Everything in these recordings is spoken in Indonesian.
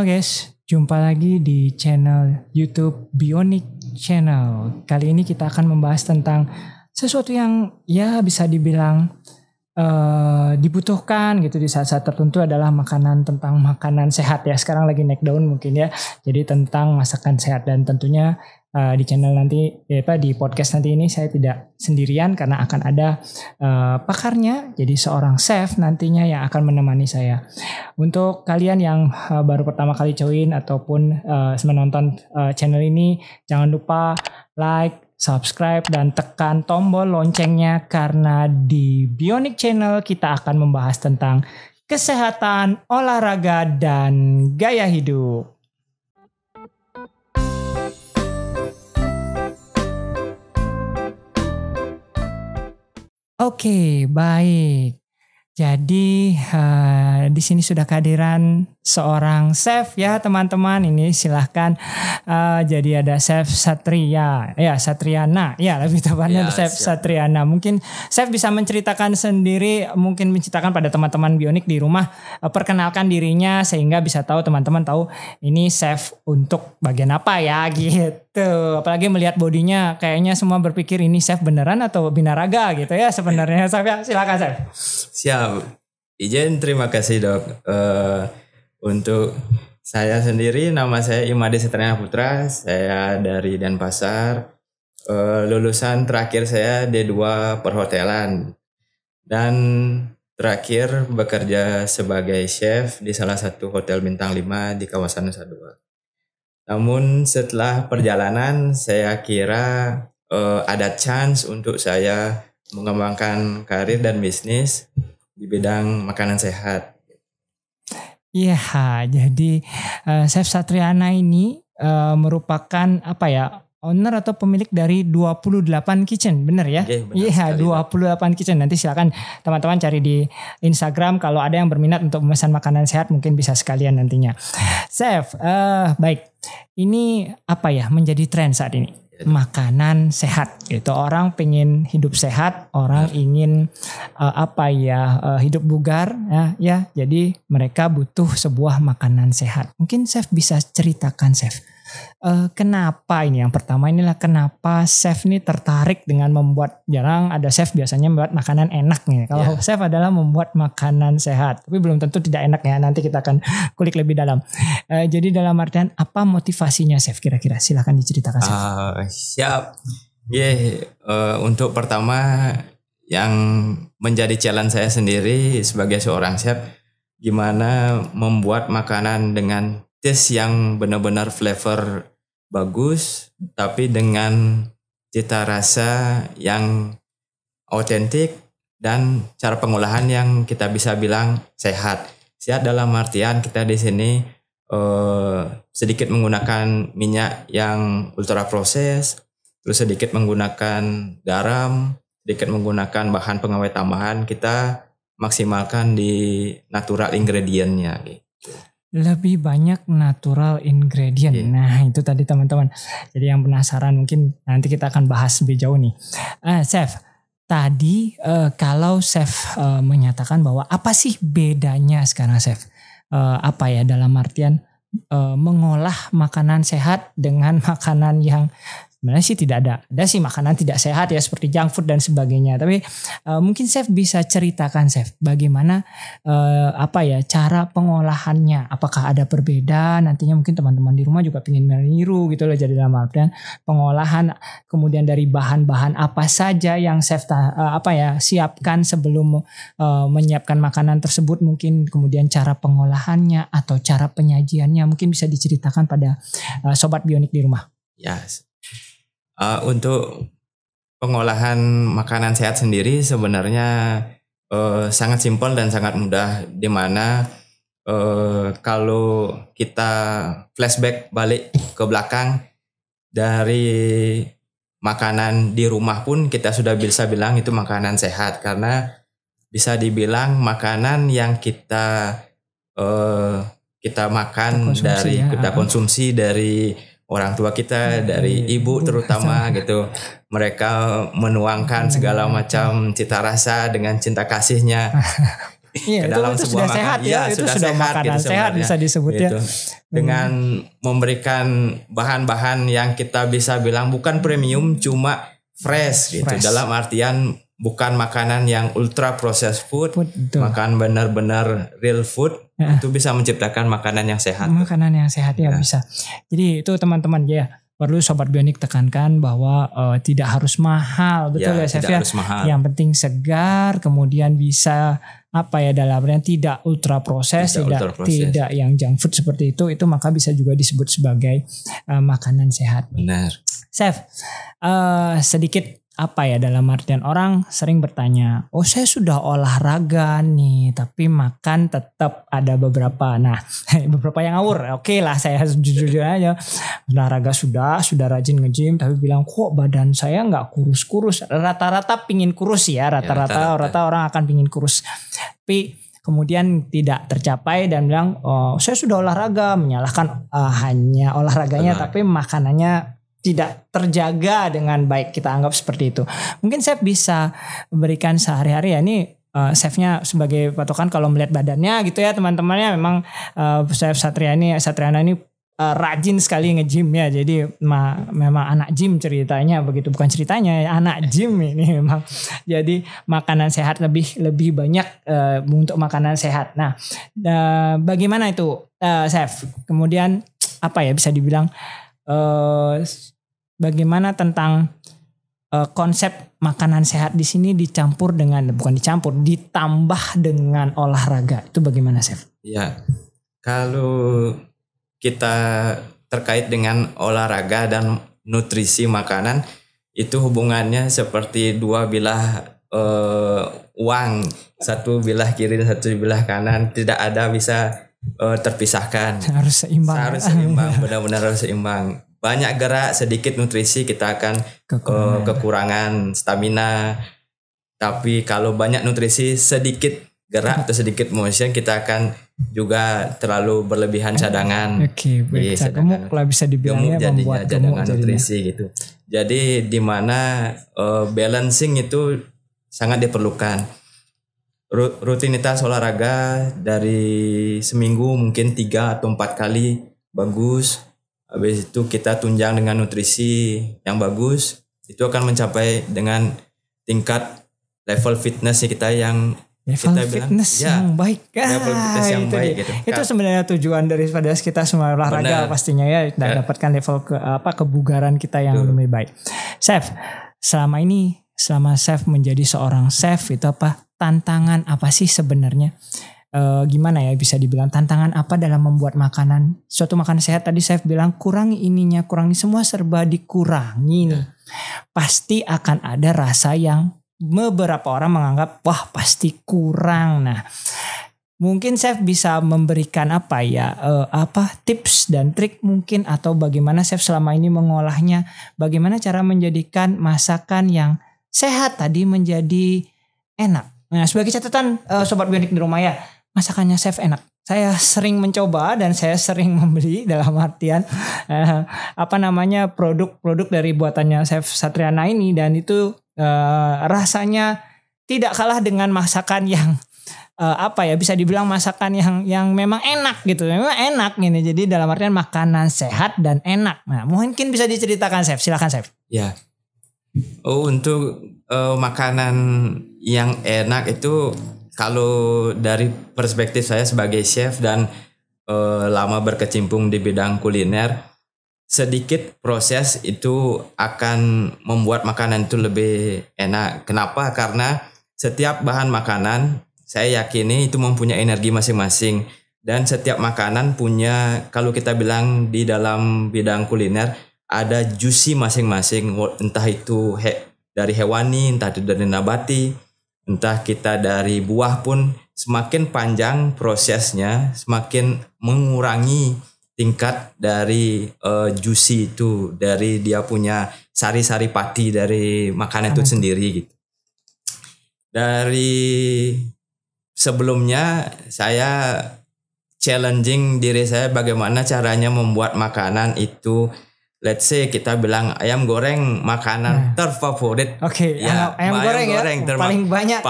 guys, jumpa lagi di channel YouTube Bionic Channel. Kali ini kita akan membahas tentang sesuatu yang ya bisa dibilang dibutuhkan gitu di saat-saat tertentu, adalah tentang makanan sehat ya. Sekarang lagi naik daun mungkin ya. Jadi tentang masakan sehat, dan tentunya di channel nanti di podcast nanti ini saya tidak sendirian karena akan ada pakarnya. Jadi seorang chef nantinya yang akan menemani saya. Untuk kalian yang baru pertama kali join ataupun menonton channel ini, jangan lupa like, subscribe, dan tekan tombol loncengnya, karena di Bionic Channel kita akan membahas tentang kesehatan, olahraga, dan gaya hidup. Oke, baik. Jadi di sini sudah kehadiran seorang chef ya teman-teman. Ini silahkan. Jadi ada Chef Satriana, ya lebih tepatnya ya, Chef Satriana. Mungkin chef bisa menceritakan sendiri, mungkin menceritakan pada teman-teman Bionic di rumah, perkenalkan dirinya sehingga bisa tahu teman-teman tahu ini chef untuk bagian apa ya gitu. Apalagi melihat bodinya, kayaknya semua berpikir ini chef beneran atau binaraga gitu ya sebenarnya. Chef ya, silakan chef. Siap. Izin, terima kasih dok. Untuk saya sendiri, nama saya Imadi Satriana Putra. Saya dari Denpasar. Lulusan terakhir saya D2 Perhotelan. Dan terakhir bekerja sebagai chef di salah satu hotel bintang 5 di kawasan Nusa Dua. Namun setelah perjalanan saya kira ada chance untuk saya mengembangkan karir dan bisnis di bidang makanan sehat. Iya, jadi Chef Satriana ini merupakan owner atau pemilik dari 28 kitchen, benar ya? Iya, 28 kitchen. Nanti silakan teman-teman cari di Instagram kalau ada yang berminat untuk memesan makanan sehat, mungkin bisa sekalian nantinya. Chef, baik. Ini menjadi tren saat ini? Makanan sehat gitu. Orang pengen hidup sehat, orang ingin hidup bugar ya. Jadi mereka butuh sebuah makanan sehat. Mungkin chef bisa ceritakan chef, kenapa ini? Yang pertama inilah kenapa chef ini tertarik dengan membuat, jarang ada chef biasanya membuat makanan enak nih. Kalau chef adalah membuat makanan sehat, tapi belum tentu tidak enak ya. Nanti kita akan kulik lebih dalam. Jadi dalam artian apa motivasinya chef kira-kira? Silakan diceritakan chef. Siap. Untuk pertama yang menjadi challenge saya sendiri sebagai seorang chef, gimana membuat makanan dengan taste yang benar-benar flavor bagus, tapi dengan cita rasa yang autentik dan cara pengolahan yang kita bisa bilang sehat. Sehat dalam artian kita di sini sedikit menggunakan minyak yang ultra proses, terus sedikit menggunakan garam, sedikit menggunakan bahan pengawet tambahan. Kita maksimalkan di natural ingredient-nya gitu. Lebih banyak natural ingredient. Nah itu tadi teman-teman. Jadi yang penasaran mungkin nanti kita akan bahas lebih jauh nih. Chef, tadi kalau chef menyatakan bahwa apa sih bedanya sekarang chef? Dalam artian mengolah makanan sehat dengan makanan yang sebenarnya sih tidak ada sih makanan tidak sehat ya, seperti junk food dan sebagainya. Tapi mungkin chef bisa ceritakan chef bagaimana cara pengolahannya. Apakah ada perbedaan? Nantinya mungkin teman-teman di rumah juga ingin meniru gitu loh. Jadi dalam artian pengolahan, kemudian dari bahan-bahan apa saja yang chef siapkan sebelum menyiapkan makanan tersebut, mungkin kemudian cara pengolahannya atau cara penyajiannya mungkin bisa diceritakan pada sobat Bionic di rumah. Yes. Untuk pengolahan makanan sehat sendiri sebenarnya sangat simpel dan sangat mudah, di mana kalau kita flashback balik ke belakang, dari makanan di rumah pun kita sudah bisa bilang itu makanan sehat, karena bisa dibilang makanan yang kita makan kita konsumsi dari orang tua kita, dari ibu terutama gitu. Mereka menuangkan segala macam cita rasa dengan cinta kasihnya. ke dalam itu sebuah sehat ya, itu sudah makanan gitu sehat bisa disebut gitu. Ya. Dengan memberikan bahan-bahan yang kita bisa bilang bukan premium, cuma fresh gitu. Dalam artian bukan makanan yang ultra processed food, makan benar-benar real food, itu bisa menciptakan makanan yang sehat. Makanan yang sehat ya bisa. Jadi itu teman-teman ya. Perlu Sobat Bionik tekankan bahwa tidak harus mahal, betul ya Chef ya. Yang penting segar, kemudian bisa dalam artian tidak ultra proses, tidak yang junk food seperti itu maka bisa juga disebut sebagai makanan sehat. Benar. Chef, sedikit dalam artian orang sering bertanya, saya sudah olahraga nih tapi makan tetap ada beberapa. Nah, beberapa yang ngawur. Oke lah, saya jujur aja. Olahraga sudah rajin nge-gym tapi bilang kok badan saya nggak kurus-kurus. Rata-rata pingin kurus ya, rata-rata orang akan pingin kurus. Tapi kemudian tidak tercapai dan bilang, saya sudah olahraga, menyalahkan hanya olahraganya tapi makanannya tidak terjaga dengan baik, kita anggap seperti itu. Mungkin Chef bisa berikan sehari-hari ya, ini Chefnya sebagai patokan kalau melihat badannya gitu ya teman-temannya. Memang Chef Satriana ini rajin sekali nge-gym ya, jadi memang anak gym ceritanya begitu, bukan ceritanya anak gym ini memang. Jadi makanan sehat lebih banyak untuk makanan sehat. Nah, bagaimana itu Chef? Kemudian bisa dibilang bagaimana tentang konsep makanan sehat di sini ditambah dengan olahraga, itu bagaimana Chef? Ya, kalau kita terkait dengan olahraga dan nutrisi makanan itu hubungannya seperti dua bilah uang, satu bilah kiri dan satu bilah kanan, tidak ada bisa terpisahkan. Harus seimbang. Benar-benar harus seimbang. Banyak gerak, sedikit nutrisi, kita akan kekurangan stamina. Tapi kalau banyak nutrisi, sedikit gerak atau sedikit motion, kita akan juga terlalu berlebihan cadangan. Oke, baik. Gemuk lah bisa dibilangnya, membuat gemuk nutrisi gitu. Jadi di mana balancing itu sangat diperlukan. Rutinitas olahraga dari seminggu mungkin 3 atau 4 kali bagus. Habis itu kita tunjang dengan nutrisi yang bagus. Itu akan mencapai dengan tingkat level fitness kita yang level fitness yang baik. Level fitness yang baik gitu. Itu sebenarnya tujuan daripada kita semua olahraga. Benar. Pastinya ya, dapatkan level kebugaran kita yang lebih baik. Chef, selama Chef menjadi seorang chef itu tantangan apa sih sebenarnya? Gimana ya bisa dibilang tantangan apa dalam membuat makanan, suatu makanan sehat? Tadi Chef bilang kurangi ininya, kurangi semua serba dikurangi nih. Pasti akan ada rasa yang beberapa orang menganggap wah pasti kurang. Nah, mungkin Chef bisa memberikan tips dan trik mungkin, atau bagaimana Chef selama ini mengolahnya, bagaimana cara menjadikan masakan yang sehat tadi menjadi enak. Nah, sebagai catatan Sobat Bionik di rumah ya, masakannya Chef enak. Saya sering mencoba dan saya sering membeli, dalam artian produk-produk dari buatannya Chef Satriana ini, dan itu rasanya tidak kalah dengan masakan yang bisa dibilang masakan yang memang enak gitu. Memang enak gini. Jadi dalam artian makanan sehat dan enak. Nah, mungkin bisa diceritakan Chef. Silakan Chef. Ya. Untuk makanan yang enak itu, kalau dari perspektif saya sebagai chef dan lama berkecimpung di bidang kuliner, sedikit proses itu akan membuat makanan itu lebih enak. Kenapa? Karena setiap bahan makanan saya yakini itu mempunyai energi masing-masing, dan setiap makanan punya, kalau kita bilang di dalam bidang kuliner, ada juicy masing-masing, entah itu dari hewani, entah itu dari nabati, entah kita dari buah pun. Semakin panjang prosesnya, semakin mengurangi tingkat dari juicy itu, dari dia punya sari-sari pati dari makanan itu sendiri gitu. Dari sebelumnya saya challenging diri saya bagaimana caranya membuat makanan itu let's say kita bilang ayam goreng makanan terfavorit. Oke, ayam goreng ya. Paling banyak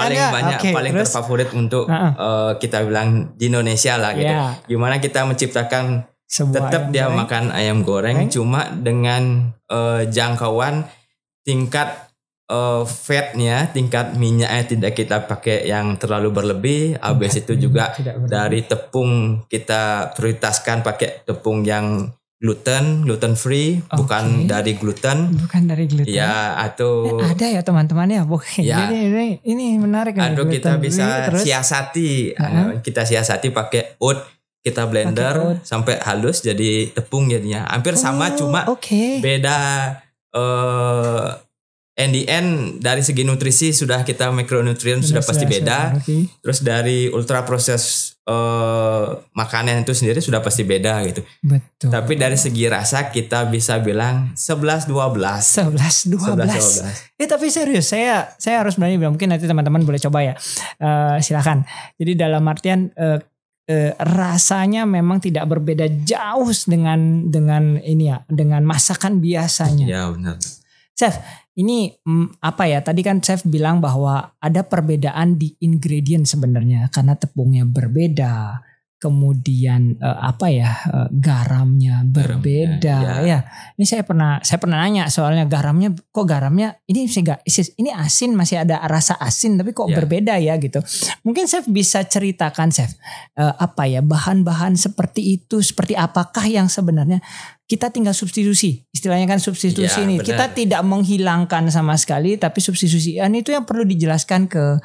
paling terfavorit untuk kita bilang di Indonesia lah gitu. Gimana kita menciptakan tetap dia makan ayam goreng cuma dengan jangkauan tingkat fatnya, tingkat minyaknya tidak kita pakai yang terlalu berlebih. Habis itu juga dari tepung kita prioritaskan pakai tepung yang gluten free, bukan dari gluten. Ya, atau ada ya teman-teman ya, ini menarik. Atau kita bisa siasati, kita siasati pakai oat, kita blender sampai halus jadi tepung jadinya. Hampir sama, cuma beda. In the end dari segi nutrisi sudah kita makronutrien sudah pasti beda. Terus dari ultra proses makanan itu sendiri sudah pasti beda gitu. Betul. Tapi dari segi rasa kita bisa bilang 11-12. Tapi serius saya harus berani bilang, mungkin nanti teman-teman boleh coba ya. Silakan. Jadi dalam artian rasanya memang tidak berbeda jauh dengan ini ya, dengan masakan biasanya. Ya benar. Chef, ini apa ya? Tadi kan Chef bilang bahwa ada perbedaan di ingredient sebenarnya karena tepungnya berbeda, kemudian garamnya berbeda. Ya, ini saya pernah nanya soalnya garamnya ini asin, masih ada rasa asin tapi kok berbeda ya gitu. Mungkin Chef bisa ceritakan Chef bahan-bahan seperti itu, seperti apakah yang sebenarnya kita tinggal substitusi, istilahnya kan substitusi ini. Benar. Kita tidak menghilangkan sama sekali, tapi substitusi. Dan itu yang perlu dijelaskan ke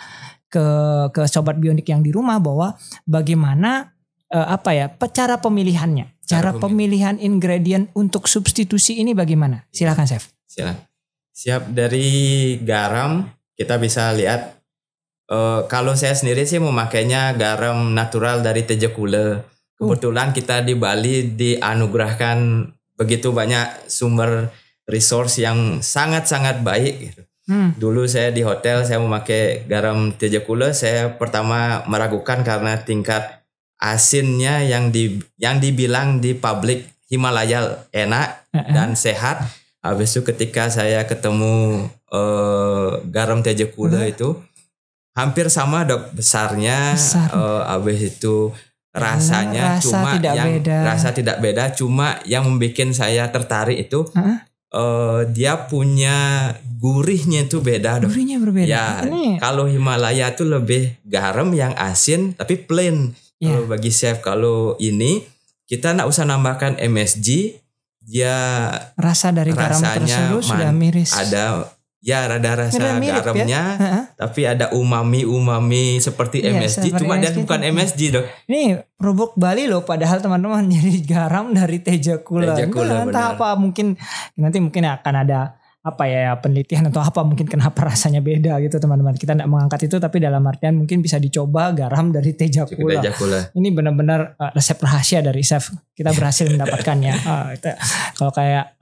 sobat bionik yang di rumah bahwa bagaimana cara pemilihannya, cara pemilihan ingredient untuk substitusi ini bagaimana? Silakan Chef. Siap. Dari garam kita bisa lihat. Kalau saya sendiri sih memakainya garam natural dari Tejekule. Kebetulan kita di Bali dianugerahkan begitu banyak sumber resource yang sangat-sangat baik gitu. Dulu saya di hotel saya memakai garam Tejekule, saya pertama meragukan karena tingkat asinnya yang dibilang di publik Himalaya enak dan sehat. Habis itu ketika saya ketemu garam Tejekule itu hampir sama dok besarnya. Habis itu rasanya rasa tidak beda, cuma yang membuat saya tertarik itu dia punya gurihnya itu beda dok. Gurihnya berbeda. Ya, kalau Himalaya itu lebih garam yang asin tapi plain. Kalau bagi Chef kalau ini kita nggak usah nambahkan MSG, dia rasa dari garam tersebut sudah miris. Ada rasa garamnya, tapi ada umami seperti MSG, cuma dia bukan MSG dok. Ini produk Bali loh, padahal teman-teman jadi garam dari Tejekule. Entah apa, mungkin nanti akan ada penelitian atau mungkin kenapa rasanya beda gitu teman-teman. Kita tidak mengangkat itu, tapi dalam artian mungkin bisa dicoba garam dari Tejekule. Ini benar-benar resep rahasia dari Chef. Kita berhasil mendapatkannya. Kalau kayak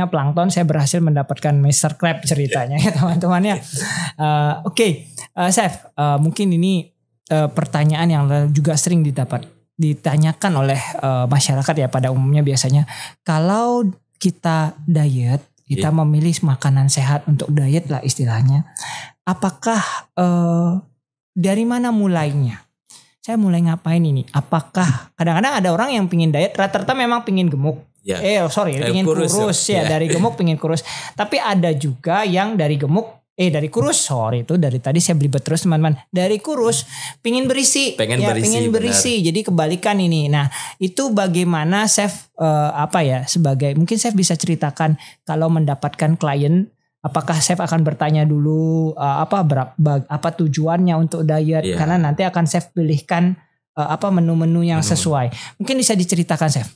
plankton, saya berhasil mendapatkan Mr. Crab ceritanya ya teman-teman ya. Oke, Chef, mungkin ini pertanyaan yang juga sering ditanyakan oleh masyarakat ya pada umumnya biasanya. Kalau kita diet, kita memilih makanan sehat untuk diet lah istilahnya. Apakah dari mana mulainya? Saya mulai ngapain ini? Apakah kadang-kadang ada orang yang pingin diet, rata-rata memang pingin gemuk. Pingin kurus ya. Dari gemuk pingin kurus. Tapi ada juga yang dari kurus. Itu dari tadi saya belibet terus teman-teman. Dari kurus pingin berisi. Pengen berisi. Jadi kebalikan ini. Nah, itu bagaimana Chef mungkin Chef bisa ceritakan kalau mendapatkan klien, apakah Chef akan bertanya dulu apa tujuannya untuk diet, karena nanti akan Chef pilihkan menu-menu yang sesuai. Mungkin bisa diceritakan Chef.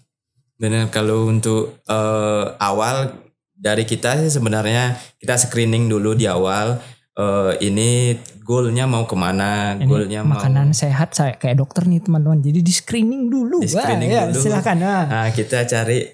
Benar, kalau untuk awal dari kita sih sebenarnya kita screening dulu di awal. Ini goalnya mau kemana? Goalnya makanan sehat, saya kayak dokter nih teman-teman. Jadi di screening dulu. Dulu. Silakan. Nah, kita cari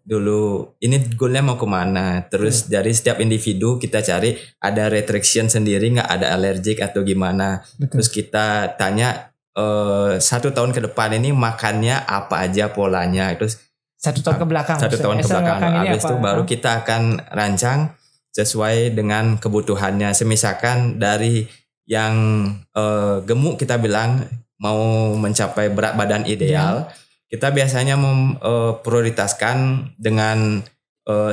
dulu ini goalnya mau kemana. Terus dari setiap individu kita cari ada restriction sendiri nggak, ada alergik atau gimana. Betul. Terus kita tanya 1 tahun ke depan ini makannya apa aja polanya. Terus 1 tahun ke belakang. 1 tahun ke belakang. Habis itu baru kita akan rancang sesuai dengan kebutuhannya. Semisalkan dari yang gemuk kita bilang mau mencapai berat badan ideal, kita biasanya memprioritaskan dengan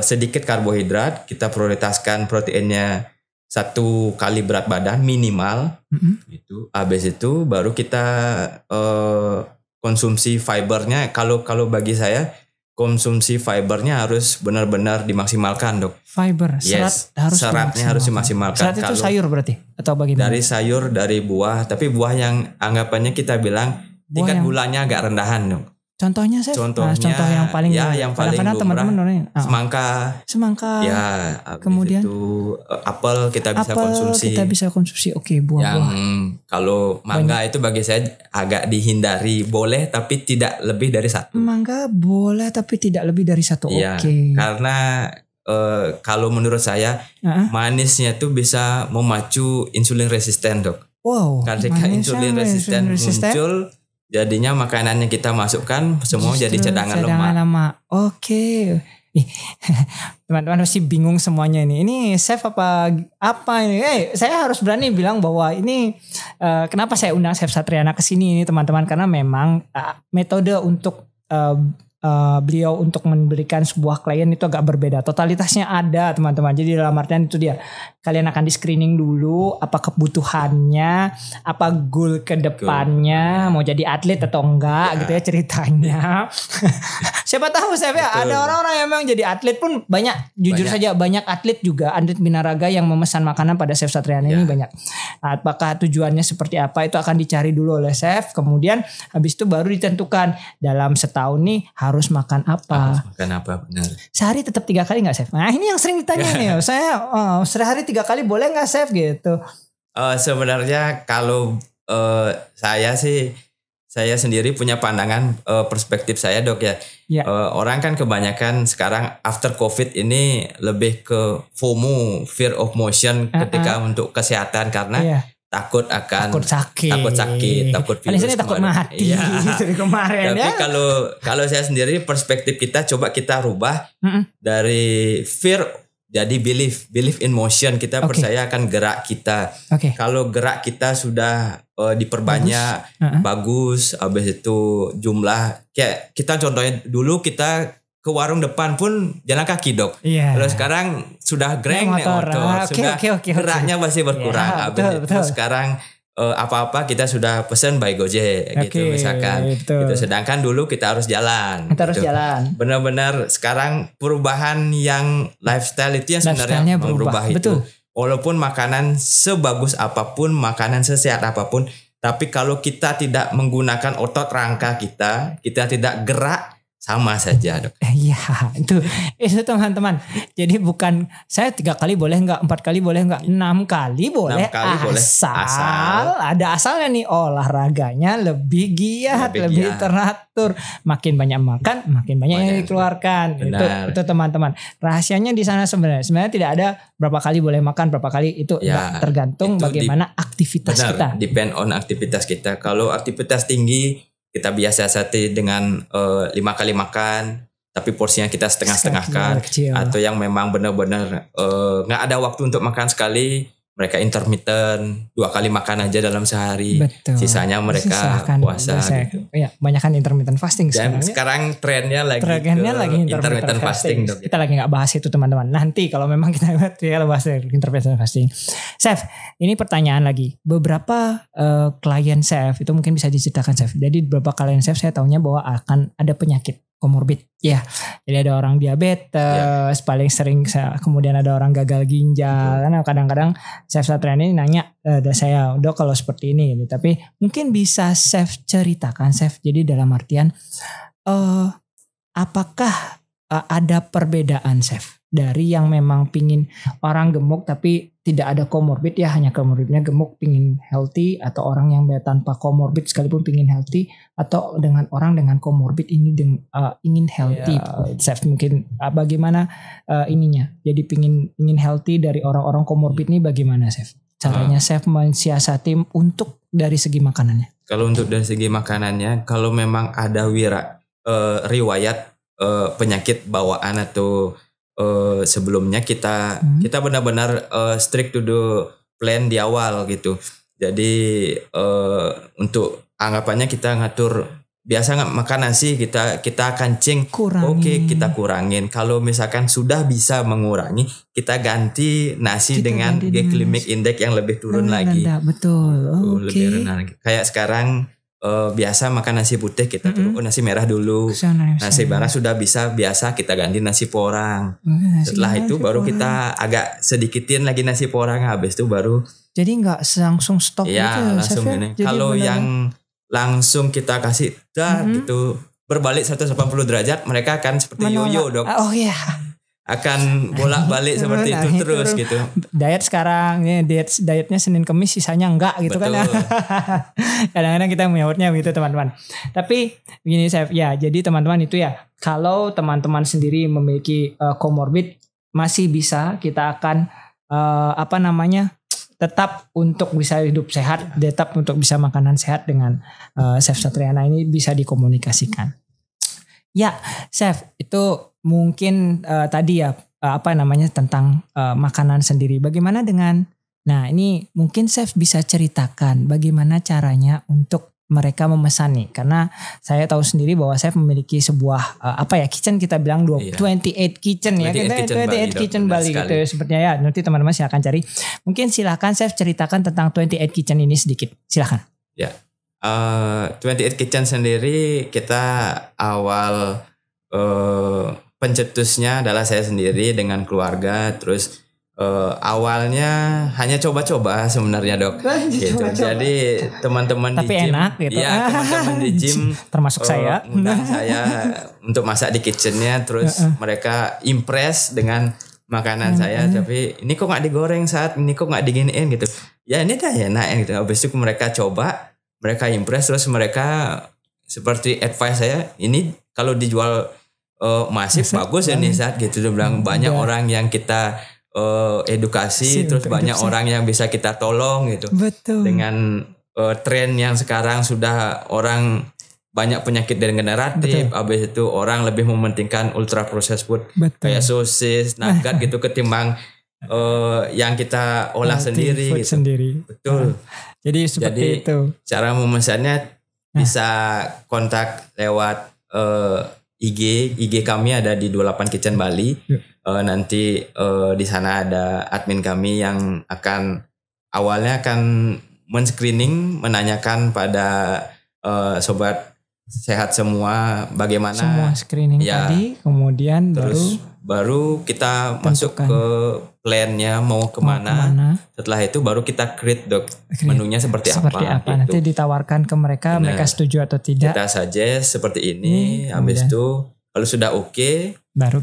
sedikit karbohidrat, kita prioritaskan proteinnya 1 kali berat badan minimal, gitu. Habis itu baru kita konsumsi fibernya. Kalau bagi saya konsumsi fibernya harus benar-benar dimaksimalkan, Dok. Fiber, seratnya harus dimaksimalkan. Serat itu sayur berarti atau bagaimana? Dari sayur, dari buah, tapi buah yang anggapannya kita bilang tingkat gulanya agak rendahan, Dok. Contohnya saya, contoh yang paling kadang-kadang teman-teman semangka, ya, kemudian itu apel kita bisa konsumsi. Oke, buah-buah. Yang kalau mangga itu bagi saya agak dihindari, boleh tapi tidak lebih dari 1. Mangga boleh tapi tidak lebih dari 1. Ya, Oke. karena kalau menurut saya manisnya itu bisa memacu insulin resisten, Dok. Wow. Ketika insulin resisten muncul, jadinya makanan yang kita masukkan semua jadi cadangan lemak. Oke. Teman-teman pasti bingung semuanya ini. Ini chef apa ini? Saya harus berani bilang bahwa ini kenapa saya undang Chef Satriana ke sini ini teman-teman, karena memang metode untuk beliau untuk memberikan sebuah klien itu agak berbeda. Totalitasnya ada teman-teman. Jadi dalam artian itu dia, kalian akan di screening dulu apa kebutuhannya, apa goal ke depannya, mau jadi atlet atau enggak gitu ya ceritanya. Siapa tahu ada orang-orang yang memang jadi atlet pun banyak. Jujur saja banyak atlet juga, atlet binaraga yang memesan makanan pada Chef Satriana ini banyak. Apakah tujuannya seperti apa itu akan dicari dulu oleh chef. Kemudian habis itu baru ditentukan dalam setahun nih harus makan apa. Benar. Sehari tetap 3 kali nggak chef? Nah ini yang sering ditanya nih. Saya sehari 3 kali boleh nggak chef gitu? Sebenarnya kalau saya sendiri punya pandangan perspektif saya, Dok ya. Orang kan kebanyakan sekarang after COVID ini lebih ke FOMO, fear of motion ketika untuk kesehatan karena takut sakit, takut virus, takut mati dari kemarin. Tapi kalau saya sendiri perspektif kita rubah dari fear jadi belief in motion. Kita percaya akan gerak kita. Kalau gerak kita sudah diperbanyak bagus, habis itu jumlah kayak kita contohnya dulu kita ke warung depan pun jalan kaki, Dok. Kalau sekarang sudah naik motor. Sudah geraknya masih berkurang. Habis itu sekarang apa-apa kita sudah pesan by Gojek gitu misalkan. Gitu. Sedangkan dulu kita harus jalan. Benar-benar sekarang perubahan yang lifestyle itu yang sebenarnya merubah itu. Walaupun makanan sebagus apapun, makanan sesehat apapun, tapi kalau kita tidak menggunakan otot rangka kita tidak gerak, sama saja, Dok. Iya, itu teman-teman. Jadi bukan saya 3 kali boleh enggak, 4 kali boleh enggak, 6 kali boleh, asal ada asalnya nih, olahraganya lebih giat, lebih teratur. Makin banyak makan, makin banyak yang dikeluarkan. Itu teman-teman. Rahasianya di sana sebenarnya tidak ada berapa kali boleh makan, berapa kali itu tergantung bagaimana aktivitas kita. Depend on aktivitas kita. Kalau aktivitas tinggi kita biasati dengan 5 kali makan, tapi porsinya kita setengah-setengahkan. Atau yang memang benar-benar nggak ada waktu untuk makan sekali, mereka intermittent, 2 kali makan aja dalam sehari. Betul. Sisanya mereka puasa. Gitu. Ya, banyakan intermittent fasting. Dan sekarang trennya lagi intermittent fasting. Kita lagi nggak bahas itu teman-teman. Nanti kalau memang kita bahas intermittent fasting. Chef, ini pertanyaan lagi. Beberapa klien chef itu mungkin bisa diceritakan chef. Jadi beberapa klien chef saya tahunya bahwa akan ada penyakit komorbid. Ya, jadi ada orang diabetes, paling sering kemudian ada orang gagal ginjal. Karena kadang-kadang Chef Satriana ini nanya, saya udah kalau seperti ini, gitu. Tapi mungkin bisa Chef ceritakan, Chef. Jadi dalam artian, apakah ada perbedaan, Chef, dari yang memang pingin orang gemuk tapi tidak ada komorbid, ya hanya komorbidnya gemuk pingin healthy, atau orang yang tanpa komorbid sekalipun pingin healthy, atau dengan orang dengan komorbid ini ingin healthy. Chef mungkin bagaimana ininya? Jadi ingin healthy dari orang-orang komorbid ini bagaimana, Chef? Caranya Chef mensiasati untuk dari segi makanannya. Kalau untuk dari segi makanannya, kalau memang ada riwayat penyakit bawaan atau sebelumnya kita benar-benar strict to the plan di awal gitu. Jadi untuk anggapannya kita ngatur biasa nggak makan nasi kita kencing, oke kita kurangin. Kalau misalkan sudah bisa mengurangi, kita ganti nasi dengan glycemic index yang lebih turun lagi. Betul. Lebih rendah lagi. Kayak sekarang biasa makan nasi putih kita turun nasi merah dulu. Nasi merah sudah biasa kita ganti nasi porang. Setelah itu baru kita agak sedikitin lagi nasi porang, habis itu baru. Jadi nggak langsung stop ya, gitu langsung ini. Kalau yang langsung kita kasih gitu berbalik 180 derajat, mereka akan seperti yoyo dok. Oh iya. Akan bolak-balik seperti itu terus gitu. Diet sekarang ya, dietnya Senin Kamis sisanya enggak gitu. Betul. Kan. Kadang-kadang kita menyautnya begitu teman-teman. Tapi begini Chef, ya jadi teman-teman itu ya, kalau teman-teman sendiri memiliki comorbid, masih bisa kita akan tetap untuk bisa hidup sehat, tetap untuk bisa makanan sehat dengan Chef Satriana ini bisa dikomunikasikan. Ya, Chef, itu mungkin tadi ya tentang makanan sendiri. Bagaimana dengan, nah ini mungkin Chef bisa ceritakan bagaimana caranya untuk mereka memesan nih, karena saya tahu sendiri bahwa Chef memiliki sebuah kitchen, kita bilang 28 kitchen ya, 28 kitchen Bali gitu sepertinya ya. Nanti teman-teman silakan cari. Mungkin silakan Chef ceritakan tentang 28 kitchen ini sedikit. Silakan. Ya. 28 kitchen sendiri kita awal pencetusnya adalah saya sendiri dengan keluarga, terus awalnya hanya coba-coba sebenarnya dok. Gitu. Jadi teman-teman di gym, enak gitu. Ya teman-teman di gym termasuk saya undang saya untuk masak di kitchennya, terus mereka impress dengan makanan saya. Tapi ini kok nggak digoreng ini kok nggak diginiin gitu. Ya ini dah enak gitu. Habis itu mereka coba, mereka impress, terus mereka seperti advice saya, ini kalau dijual masif bagus ya nih saat gitu. Dia bilang banyak orang yang kita edukasi, terus banyak orang yang bisa kita tolong gitu. Betul. Dengan tren yang sekarang sudah orang banyak penyakit degeneratif, habis itu orang lebih mementingkan ultra processed food. Kayak sosis, nugget gitu ketimbang yang kita olah sendiri gitu. Betul. Jadi seperti itu. Cara memesannya bisa kontak lewat IG kami ada di 28 Kitchen Bali. Nanti di sana ada admin kami yang awalnya akan men-screening, menanyakan pada sobat sehat semua bagaimana. Semua screening tadi, kemudian baru kita masuk ke plannya mau kemana. Setelah itu baru kita create menunya seperti apa. Gitu. Nanti ditawarkan ke mereka, mereka setuju atau tidak. Kita suggest seperti ini, habis itu kalau sudah oke, baru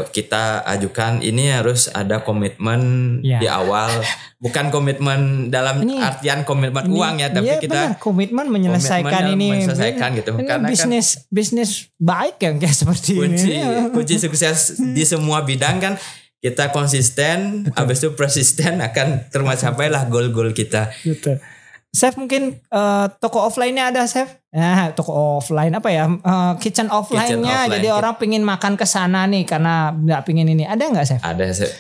kita ajukan. Ini harus ada komitmen di awal, bukan komitmen dalam artian komitmen uang ya, tapi kita komitmen menyelesaikan ini gitu. Ini karena bisnis baik yang kayak seperti ini. Kunci sukses di semua bidang kan kita konsisten, habis itu persisten, akan tercapailah goal-goal kita. Gitu. Chef mungkin toko offline-nya ada Chef? Nah, toko offline kitchen offline-nya. Jadi orang pingin makan ke sana nih karena nggak pingin ini. Ada nggak Chef? Ada Chef.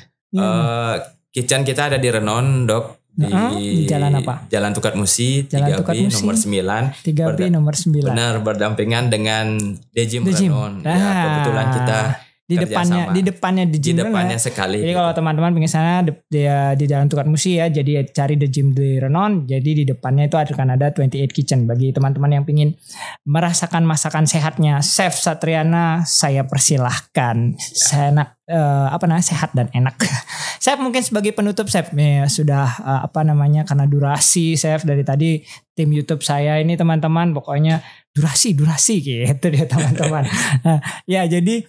Kitchen kita ada di Renon dok. Di jalan apa? Jalan Tukat Musi 3B nomor 9. 3B nomor 9. Benar, berdampingan dengan Dejim Renon. Ya, kebetulan kita di depannya sekali. Jadi kalau teman-teman pengen sana di Jalan Tukat Musi ya, jadi cari The Gym di Renon. Jadi di depannya itu akan ada 28 Kitchen. Bagi teman-teman yang pengen merasakan masakan sehatnya Chef Satriana, saya persilahkan. Sehat dan enak. Chef mungkin sebagai penutup Chef sudah karena durasi Chef dari tadi tim YouTube saya ini teman-teman pokoknya durasi gitu dia teman-teman. Ya jadi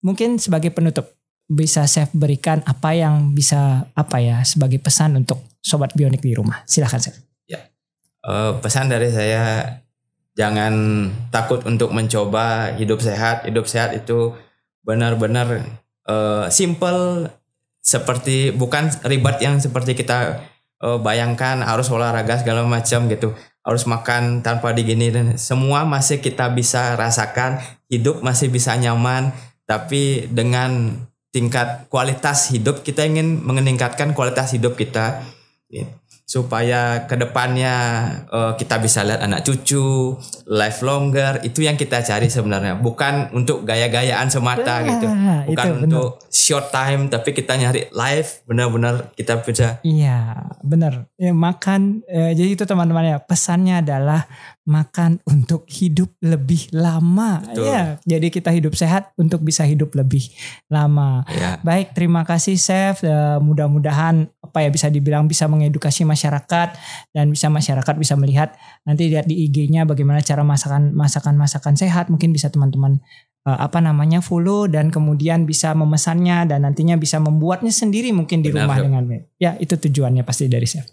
mungkin sebagai penutup bisa Chef berikan apa yang bisa sebagai pesan untuk sobat Bionik di rumah. Silakan Chef. Ya, pesan dari saya, jangan takut untuk mencoba hidup sehat. Hidup sehat itu benar-benar simple, seperti bukan ribet yang seperti kita bayangkan harus olahraga segala macam gitu. harus makan tanpa digini dan semua masih kita bisa rasakan, hidup masih bisa nyaman, tapi dengan tingkat kualitas hidup kita ingin meningkatkan kualitas hidup kita supaya kedepannya kita bisa lihat anak cucu, live longer, itu yang kita cari sebenarnya, bukan untuk gaya-gayaan semata gitu, bukan untuk short time, tapi kita nyari live benar-benar kita bisa. Iya benar, makan. Jadi itu teman-teman ya, pesannya adalah makan untuk hidup lebih lama. Betul. Ya, jadi kita hidup sehat untuk bisa hidup lebih lama. Ya. Baik, terima kasih Chef. Mudah-mudahan bisa dibilang bisa mengedukasi masyarakat dan masyarakat bisa melihat, nanti lihat di IG-nya bagaimana cara masakan sehat. Mungkin bisa teman-teman follow dan kemudian bisa memesannya dan nantinya bisa membuatnya sendiri mungkin di rumah dengan baik. Ya, itu tujuannya pasti dari Chef.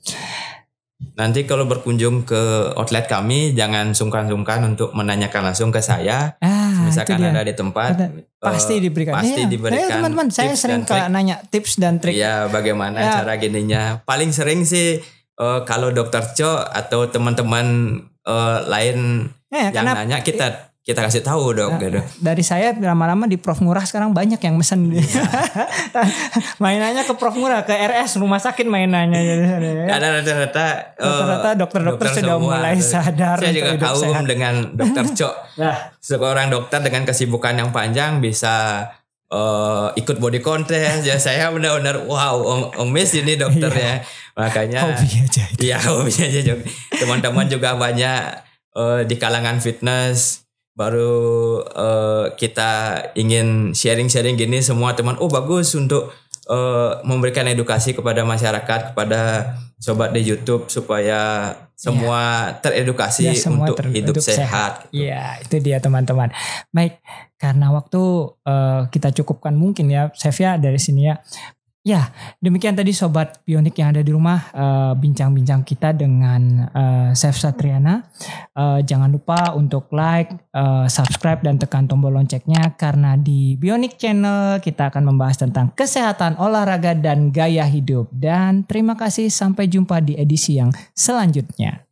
Nanti kalau berkunjung ke outlet kami, jangan sungkan-sungkan untuk menanyakan langsung ke saya. Misalkan ada di tempat, pasti diberikan. Teman-teman, saya sering nanya tips dan trik. Iya, bagaimana cara gininya. Paling sering sih kalau Dr. Cho atau teman-teman lain yang nanya, kita kasih tahu dong. Gitu. Dari saya lama-lama di Prof Ngurah sekarang banyak yang mesen. Mainannya ke Prof Ngurah, ke RS rumah sakit mainannya. Rata-rata dokter-dokter sudah mulai sadar. Saya juga kagum dengan Dr. Cho. Seorang dokter dengan kesibukan yang panjang bisa ikut body contest. Ya saya benar-benar wow, amazed ini dokternya. Makanya hobi aja. Iya, hobi aja. Teman-teman juga banyak di kalangan fitness. Baru kita ingin sharing-sharing gini semua teman. Bagus untuk memberikan edukasi kepada masyarakat, kepada sobat di YouTube supaya semua teredukasi semua untuk hidup sehat. Iya, itu dia teman-teman. Baik, karena waktu kita cukupkan mungkin ya, Chef ya dari sini ya. Ya, demikian tadi Sobat Bionik yang ada di rumah, bincang-bincang kita dengan Chef Satriana. Jangan lupa untuk like, subscribe dan tekan tombol loncengnya, karena di Bionik Channel kita akan membahas tentang kesehatan, olahraga dan gaya hidup. Dan terima kasih, sampai jumpa di edisi yang selanjutnya.